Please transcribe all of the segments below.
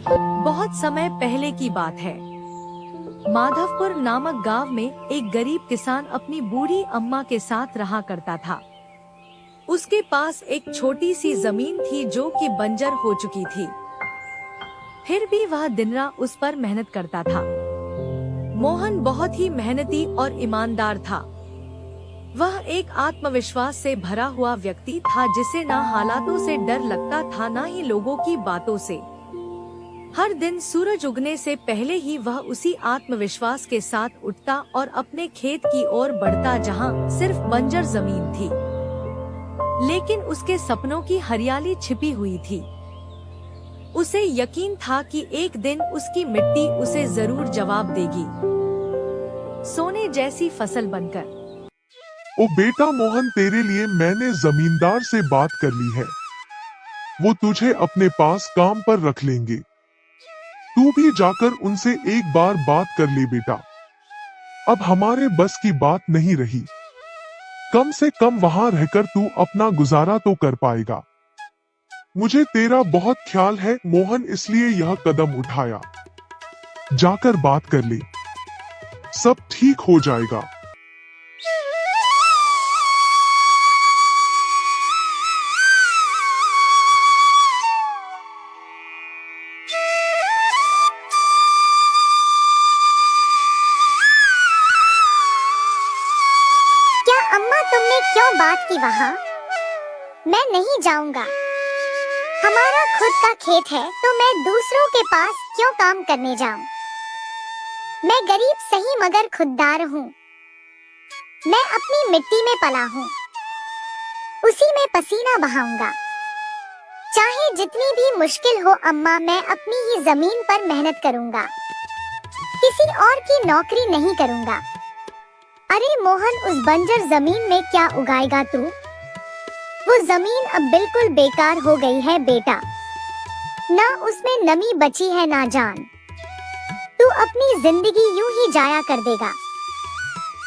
बहुत समय पहले की बात है। माधवपुर नामक गांव में एक गरीब किसान अपनी बूढ़ी अम्मा के साथ रहा करता था। उसके पास एक छोटी सी जमीन थी जो कि बंजर हो चुकी थी। फिर भी वह दिन रात उस पर मेहनत करता था। मोहन बहुत ही मेहनती और ईमानदार था। वह एक आत्मविश्वास से भरा हुआ व्यक्ति था जिसे न हालातों से डर लगता था न ही लोगों की बातों से। हर दिन सूरज उगने से पहले ही वह उसी आत्मविश्वास के साथ उठता और अपने खेत की ओर बढ़ता जहां सिर्फ बंजर जमीन थी, लेकिन उसके सपनों की हरियाली छिपी हुई थी। उसे यकीन था कि एक दिन उसकी मिट्टी उसे जरूर जवाब देगी, सोने जैसी फसल बनकर। ओ बेटा मोहन, तेरे लिए मैंने जमींदार से बात कर ली है। वो तुझे अपने पास काम पर रख लेंगे। तू भी जाकर उनसे एक बार बात कर ले बेटा। अब हमारे बस की बात नहीं रही। कम से कम वहां रहकर तू अपना गुजारा तो कर पाएगा। मुझे तेरा बहुत ख्याल है मोहन, इसलिए यह कदम उठाया। जाकर बात कर ले, सब ठीक हो जाएगा। अम्मा, तुमने क्यों बात की वहाँ? मैं नहीं जाऊंगा। हमारा खुद का खेत है तो मैं दूसरों के पास क्यों काम करने जाऊं? मैं गरीब सही मगर खुददार हूँ। मैं अपनी मिट्टी में पला हूँ, उसी में पसीना बहाऊंगा। चाहे जितनी भी मुश्किल हो अम्मा, मैं अपनी ही जमीन पर मेहनत करूंगा। किसी और की नौकरी नहीं करूंगा। अरे मोहन, उस बंजर जमीन में क्या उगाएगा तू? वो जमीन अब बिल्कुल बेकार हो गई है बेटा। ना उसमें नमी बची है ना जान। तू अपनी जिंदगी यूं ही जाया कर देगा।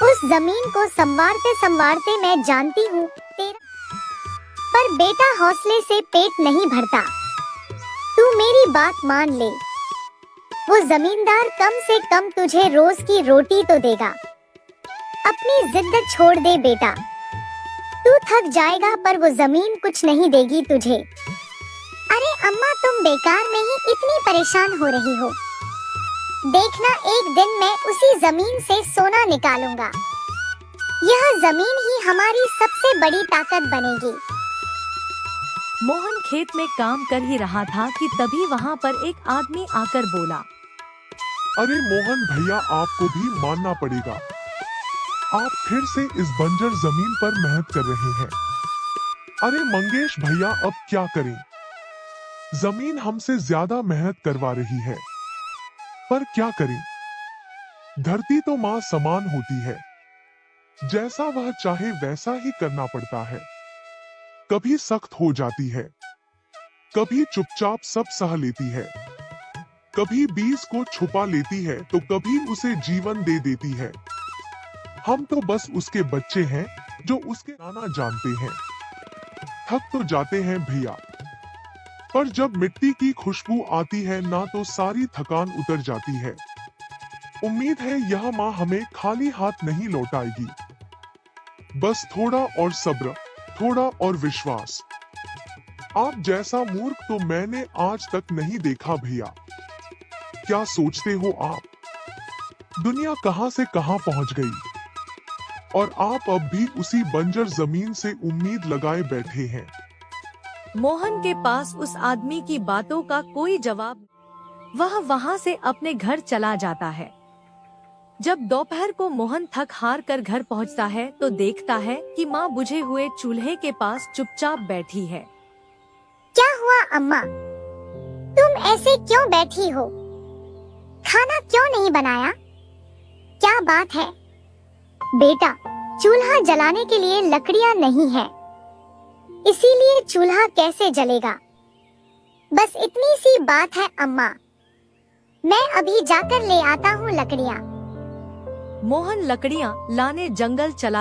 उस जमीन को संवारते संवारते मैं जानती हूँ तेरा, पर बेटा हौसले से पेट नहीं भरता। तू मेरी बात मान ले। वो जमींदार कम से कम तुझे रोज की रोटी तो देगा। अपनी जिद छोड़ दे बेटा। तू थक जाएगा पर वो जमीन कुछ नहीं देगी तुझे। अरे अम्मा, तुम बेकार में ही इतनी परेशान हो रही हो। देखना, एक दिन मैं उसी जमीन से सोना निकालूंगा। यह जमीन ही हमारी सबसे बड़ी ताकत बनेगी। मोहन खेत में काम कर ही रहा था कि तभी वहाँ पर एक आदमी आकर बोला, अरे मोहन भैया, आपको भी मानना पड़ेगा। आप फिर से इस बंजर जमीन पर मेहनत कर रहे हैं। अरे मंगेश भैया, अब क्या करें? जमीन हमसे ज्यादा मेहनत करवा रही है, पर क्या करें? धरती तो माँ समान होती है। जैसा वह चाहे वैसा ही करना पड़ता है। कभी सख्त हो जाती है, कभी चुपचाप सब सह लेती है, कभी बीज को छुपा लेती है तो कभी उसे जीवन दे देती है। हम तो बस उसके बच्चे हैं जो उसके नाना जानते हैं। थक तो जाते हैं भैया, पर जब मिट्टी की खुशबू आती है ना तो सारी थकान उतर जाती है। उम्मीद है यह माँ हमें खाली हाथ नहीं लौटाएगी। बस थोड़ा और सब्र, थोड़ा और विश्वास। आप जैसा मूर्ख तो मैंने आज तक नहीं देखा भैया। क्या सोचते हो आप? दुनिया कहां से कहां पहुंच गई और आप अब भी उसी बंजर जमीन से उम्मीद लगाए बैठे हैं। मोहन के पास उस आदमी की बातों का कोई जवाब। वह वहां से अपने घर चला जाता है। जब दोपहर को मोहन थक हार कर घर पहुंचता है तो देखता है कि माँ बुझे हुए चूल्हे के पास चुपचाप बैठी है। क्या हुआ अम्मा? तुम ऐसे क्यों बैठी हो? खाना क्यों नहीं बनाया? क्या बात है? बेटा, चूल्हा जलाने के लिए लकड़ियां नहीं है, इसीलिए चूल्हा कैसे जलेगा? बस इतनी सी बात है अम्मा। मैं अभी जाकर ले आता हूँ लकड़ियाँ। मोहन लकड़ियाँ लाने जंगल चला